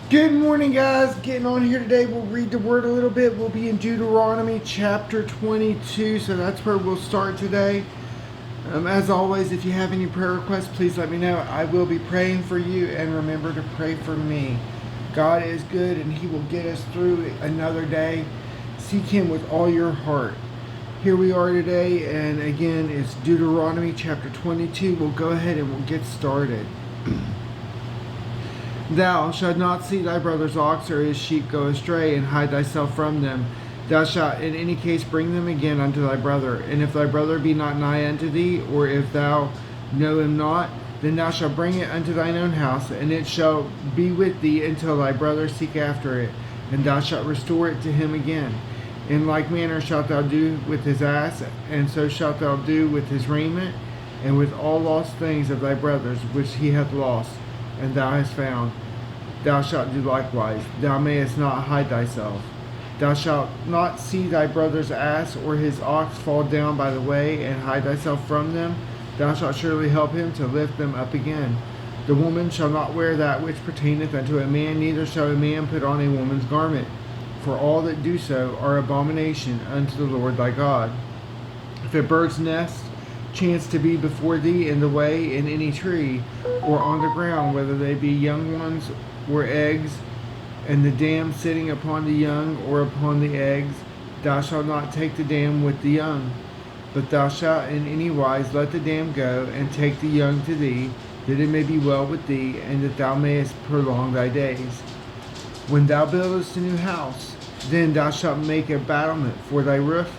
Good morning, guys. Getting on here today, we'll read the word a little bit. We'll be in Deuteronomy chapter 22, so that's where we'll start today. As always, if you have any prayer requests, please let me know. I will be praying for you, and remember to pray for me. God is good, and He will get us through another day. Seek Him with all your heart. Here we are today, and again, it's Deuteronomy chapter 22. We'll go ahead and we'll get started. Thou shalt not see thy brother's ox or his sheep go astray, and hide thyself from them. Thou shalt in any case bring them again unto thy brother. And if thy brother be not nigh unto thee, or if thou know him not, then thou shalt bring it unto thine own house, and it shall be with thee until thy brother seek after it, and thou shalt restore it to him again. In like manner shalt thou do with his ass, and so shalt thou do with his raiment, and with all lost things of thy brother's which he hath lost, and thou hast found. Thou shalt do likewise. Thou mayest not hide thyself. Thou shalt not see thy brother's ass or his ox fall down by the way, and hide thyself from them. Thou shalt surely help him to lift them up again. The woman shall not wear that which pertaineth unto a man, neither shall a man put on a woman's garment. For all that do so are abomination unto the Lord thy God. If a bird's nest chance to be before thee in the way in any tree, or on the ground, whether they be young ones or eggs, and the dam sitting upon the young or upon the eggs, thou shalt not take the dam with the young. But thou shalt in any wise let the dam go, and take the young to thee, that it may be well with thee, and that thou mayest prolong thy days. When thou buildest a new house, then thou shalt make a battlement for thy roof,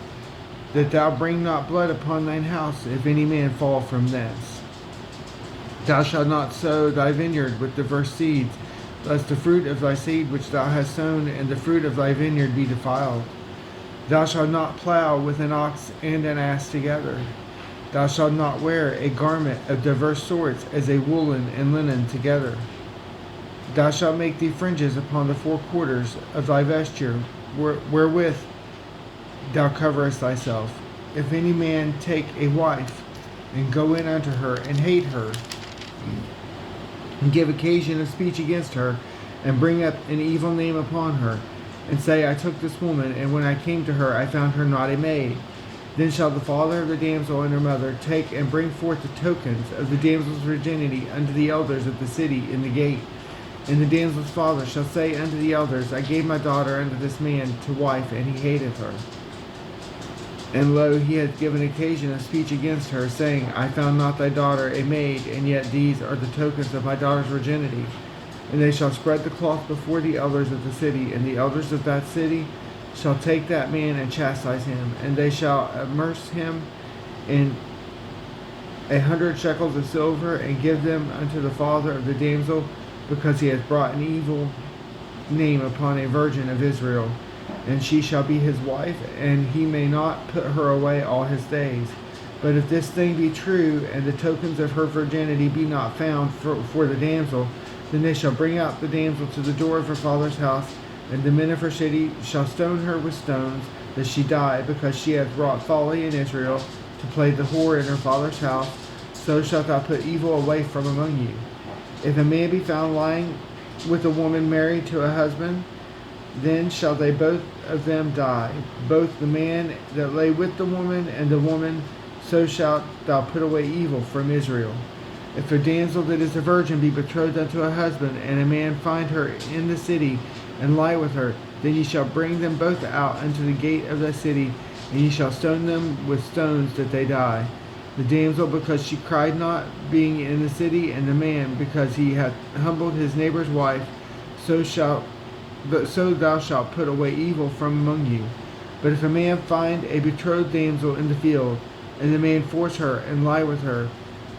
that thou bring not blood upon thine house, if any man fall from thence. Thou shalt not sow thy vineyard with diverse seeds, lest the fruit of thy seed which thou hast sown and the fruit of thy vineyard be defiled. Thou shalt not plow with an ox and an ass together. Thou shalt not wear a garment of diverse sorts, as a woolen and linen together. Thou shalt make thee fringes upon the four quarters of thy vesture, wherewith thou coverest thyself. If any man take a wife, and go in unto her, and hate her, and give occasion of speech against her, and bring up an evil name upon her, and say, I took this woman, and when I came to her, I found her not a maid. Then shall the father of the damsel and her mother take and bring forth the tokens of the damsel's virginity unto the elders of the city in the gate. And the damsel's father shall say unto the elders, I gave my daughter unto this man to wife, and he hateth her. And lo, he hath given occasion of speech against her, saying, I found not thy daughter a maid, and yet these are the tokens of my daughter's virginity. And they shall spread the cloth before the elders of the city, and the elders of that city shall take that man and chastise him, and they shall immerse him in 100 shekels of silver, and give them unto the father of the damsel, because he hath brought an evil name upon a virgin of Israel. And she shall be his wife, and he may not put her away all his days. But if this thing be true, and the tokens of her virginity be not found for the damsel, then they shall bring out the damsel to the door of her father's house, and the men of her city shall stone her with stones, that she die, because she hath wrought folly in Israel, to play the whore in her father's house. So shalt thou put evil away from among you. If a man be found lying with a woman married to a husband, then shall they both of them die, both the man that lay with the woman and the woman. So shalt thou put away evil from Israel. If a damsel that is a virgin be betrothed unto a husband, and a man find her in the city, and lie with her, then ye shall bring them both out unto the gate of the city, and ye shall stone them with stones that they die. The damsel because she cried not, being in the city, and the man because he hath humbled his neighbor's wife. So thou shalt put away evil from among you. But if a man find a betrothed damsel in the field, and the man force her and lie with her,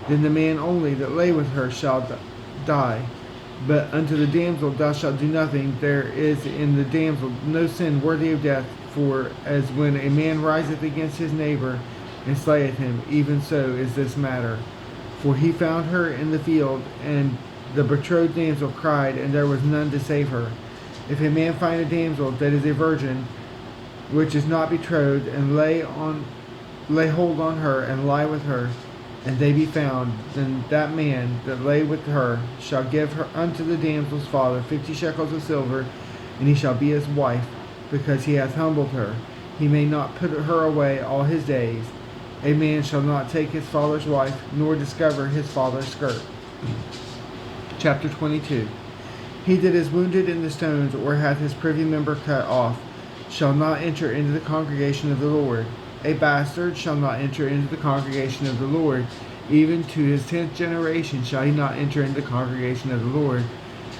then the man only that lay with her shall die. But unto the damsel thou shalt do nothing. There is in the damsel no sin worthy of death, for as when a man riseth against his neighbor, and slayeth him, even so is this matter. For he found her in the field, and the betrothed damsel cried, and there was none to save her. If a man find a damsel that is a virgin, which is not betrothed, and lay hold on her, and lie with her, and they be found, then that man that lay with her shall give her unto the damsel's father 50 shekels of silver, and he shall be his wife, because he hath humbled her. He may not put her away all his days. A man shall not take his father's wife, nor discover his father's skirt. Chapter 22. He that is wounded in the stones, or hath his privy member cut off, shall not enter into the congregation of the Lord. A bastard shall not enter into the congregation of the Lord. Even to his 10th generation shall he not enter into the congregation of the Lord.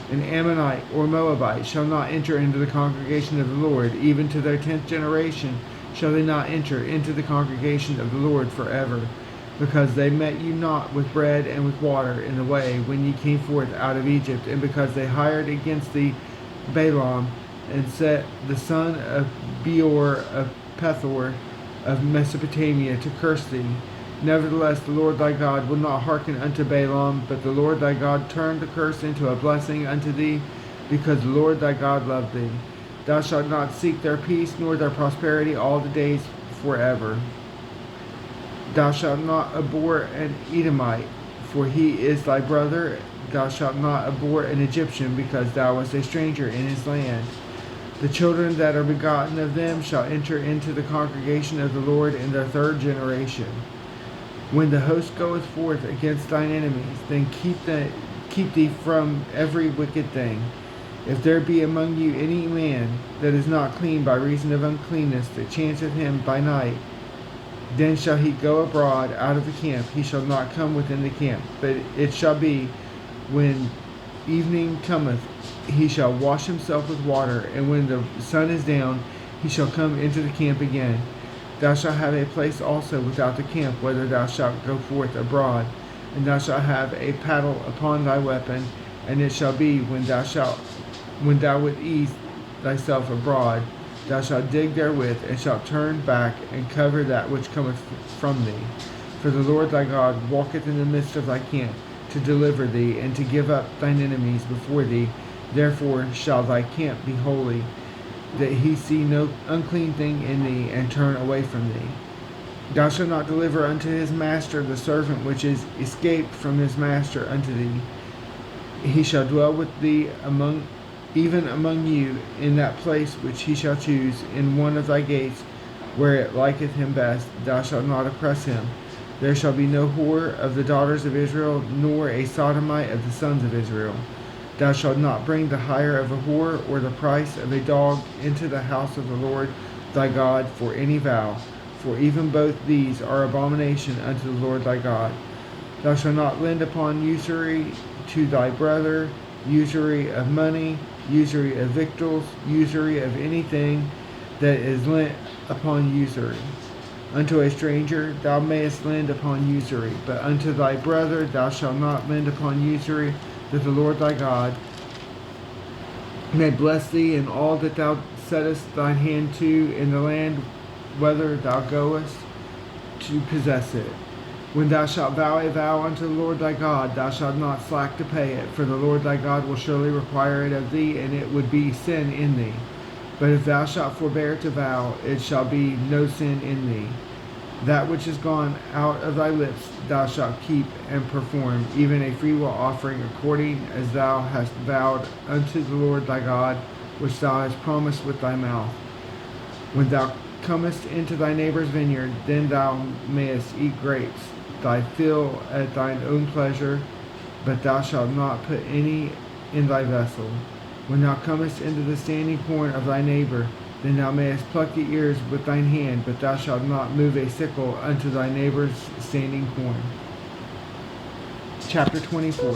An Ammonite or Moabite shall not enter into the congregation of the Lord. Even to their 10th generation shall they not enter into the congregation of the Lord forever. Because they met you not with bread and with water in the way when ye came forth out of Egypt, and because they hired against thee Balaam, and set the son of Beor of Pethor of Mesopotamia to curse thee. Nevertheless, the Lord thy God will not hearken unto Balaam, but the Lord thy God turned the curse into a blessing unto thee, because the Lord thy God loved thee. Thou shalt not seek their peace nor their prosperity all the days forever. Thou shalt not abhor an Edomite, for he is thy brother. Thou shalt not abhor an Egyptian, because thou wast a stranger in his land. The children that are begotten of them shall enter into the congregation of the Lord in their 3rd generation. When the host goeth forth against thine enemies, then keep thee from every wicked thing. If there be among you any man that is not clean by reason of uncleanness, that chanceth him by night, then shall he go abroad out of the camp. He shall not come within the camp. But it shall be, when evening cometh, he shall wash himself with water, and when the sun is down, he shall come into the camp again. Thou shalt have a place also without the camp, whither thou shalt go forth abroad, and thou shalt have a paddle upon thy weapon. And it shall be, when thou wilt ease thyself abroad, thou shalt dig therewith, and shalt turn back and cover that which cometh from thee. For the Lord thy God walketh in the midst of thy camp, to deliver thee, and to give up thine enemies before thee. Therefore shall thy camp be holy, that he see no unclean thing in thee, and turn away from thee. Thou shalt not deliver unto his master the servant which is escaped from his master unto thee. He shall dwell with thee even among you, in that place which he shall choose, in one of thy gates, where it liketh him best. Thou shalt not oppress him. There shall be no whore of the daughters of Israel, nor a sodomite of the sons of Israel. Thou shalt not bring the hire of a whore, or the price of a dog, into the house of the Lord thy God for any vow, for even both these are abomination unto the Lord thy God. Thou shalt not lend upon usury to thy brother, usury of money, usury of victuals, usury of anything that is lent upon usury. Unto a stranger thou mayest lend upon usury, but unto thy brother thou shalt not lend upon usury, that the Lord thy God may bless thee in all that thou settest thine hand to in the land whither thou goest to possess it. When thou shalt vow a vow unto the Lord thy God, thou shalt not slack to pay it, for the Lord thy God will surely require it of thee, and it would be sin in thee. But if thou shalt forbear to vow, it shall be no sin in thee. That which is gone out of thy lips thou shalt keep and perform, even a freewill offering, according as thou hast vowed unto the Lord thy God, which thou hast promised with thy mouth. When thou comest into thy neighbor's vineyard, then thou mayest eat grapes, thy fill at thine own pleasure, but thou shalt not put any in thy vessel. When thou comest into the standing corn of thy neighbor, then thou mayest pluck the ears with thine hand, but thou shalt not move a sickle unto thy neighbor's standing corn. Chapter 24.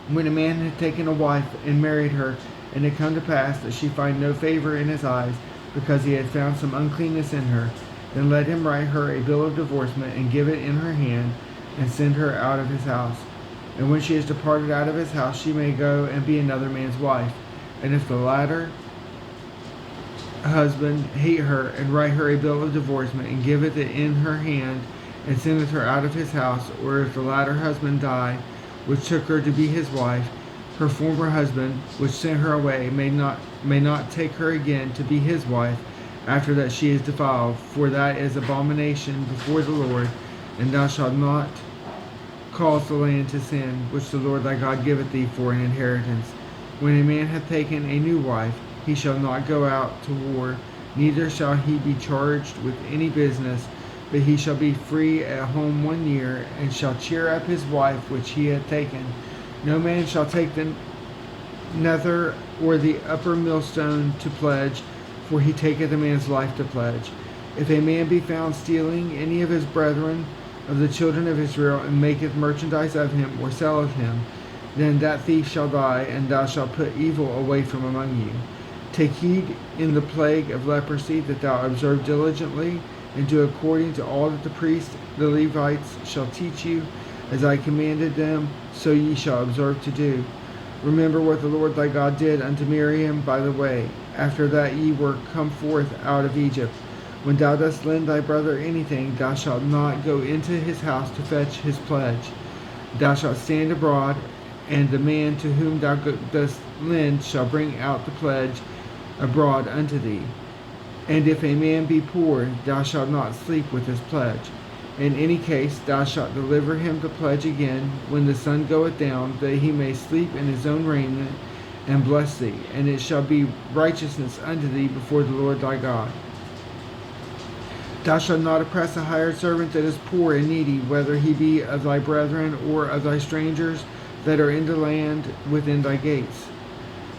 When a man had taken a wife and married her, and it come to pass that she find no favor in his eyes, because he had found some uncleanness in her, then let him write her a bill of divorcement, and give it in her hand, and send her out of his house. And when she is departed out of his house, she may go and be another man's wife. And if the latter husband hate her, and write her a bill of divorcement, and giveth it in her hand, and sendeth her out of his house, or if the latter husband die, which took her to be his wife, her former husband, which sent her away, may not take her again to be his wife, after that she is defiled, for that is abomination before the Lord. And thou shalt not cause the land to sin, which the Lord thy God giveth thee for an inheritance. When a man hath taken a new wife, he shall not go out to war, neither shall he be charged with any business, but he shall be free at home 1 year, and shall cheer up his wife which he hath taken. No man shall take the nether or the upper millstone to pledge, for he taketh a man's life to pledge. If a man be found stealing any of his brethren of the children of Israel, and maketh merchandise of him, or selleth him, then that thief shall die, and thou shalt put evil away from among you. Take heed in the plague of leprosy, that thou observe diligently, and do according to all that the priests, the Levites, shall teach you, as I commanded them, so ye shall observe to do. Remember what the Lord thy God did unto Miriam by the way, after that ye were come forth out of Egypt. When thou dost lend thy brother anything, thou shalt not go into his house to fetch his pledge. Thou shalt stand abroad, and the man to whom thou dost lend shall bring out the pledge abroad unto thee. And if a man be poor, thou shalt not sleep with his pledge. In any case, thou shalt deliver him the pledge again when the sun goeth down, that he may sleep in his own raiment, and bless thee. And it shall be righteousness unto thee before the Lord thy God. Thou shalt not oppress a hired servant that is poor and needy, whether he be of thy brethren or of thy strangers that are in the land within thy gates.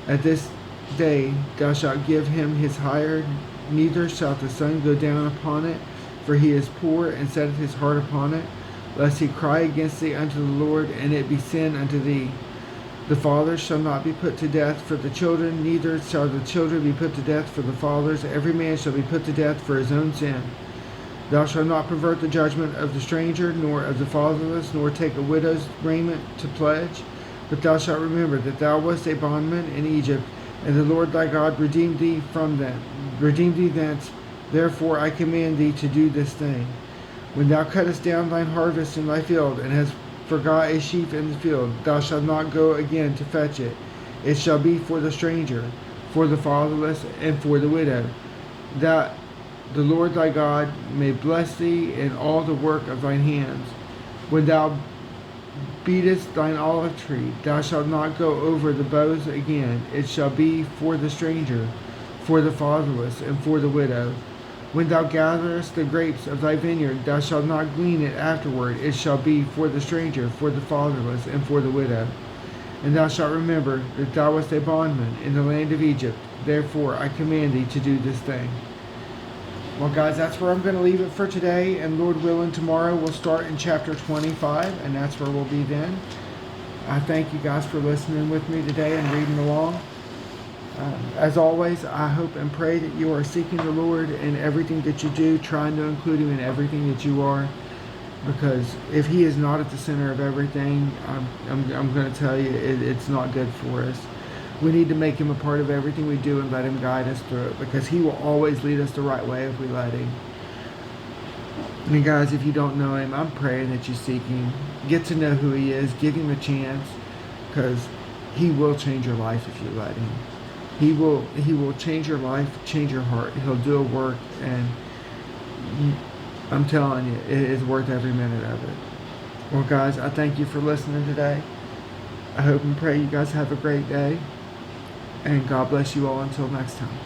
At this day thou shalt give him his hire, neither shall the sun go down upon it, for he is poor, and setteth his heart upon it, lest he cry against thee unto the Lord, and it be sin unto thee. The fathers shall not be put to death for the children, neither shall the children be put to death for the fathers. Every man shall be put to death for his own sin. Thou shalt not pervert the judgment of the stranger, nor of the fatherless, nor take a widow's raiment to pledge. But thou shalt remember that thou wast a bondman in Egypt, and the Lord thy God redeemed thee thence. Therefore I command thee to do this thing. When thou cuttest down thine harvest in thy field, and hast forgot a sheaf in the field, thou shalt not go again to fetch it. It shall be for the stranger, for the fatherless, and for the widow, that the Lord thy God may bless thee in all the work of thine hands. When thou beatest thine olive tree, thou shalt not go over the boughs again. It shall be for the stranger, for the fatherless, and for the widow. When thou gatherest the grapes of thy vineyard, thou shalt not glean it afterward. It shall be for the stranger, for the fatherless, and for the widow. And thou shalt remember that thou wast a bondman in the land of Egypt. Therefore I command thee to do this thing. Well, guys, that's where I'm going to leave it for today. And Lord willing, tomorrow we'll start in chapter 25, and that's where we'll be then. I thank you guys for listening with me today and reading along. As always, I hope and pray that you are seeking the Lord in everything that you do, trying to include Him in everything that you are. Because if He is not at the center of everything, I'm going to tell you, it's not good for us. We need to make Him a part of everything we do and let Him guide us through it, because He will always lead us the right way if we let Him. And guys, if you don't know Him, I'm praying that you seek Him. Get to know who He is. Give Him a chance, because He will change your life if you let Him. He will change your life, change your heart. He'll do a work, and I'm telling you, it is worth every minute of it. Well, guys, I thank you for listening today. I hope and pray you guys have a great day. And God bless you all until next time.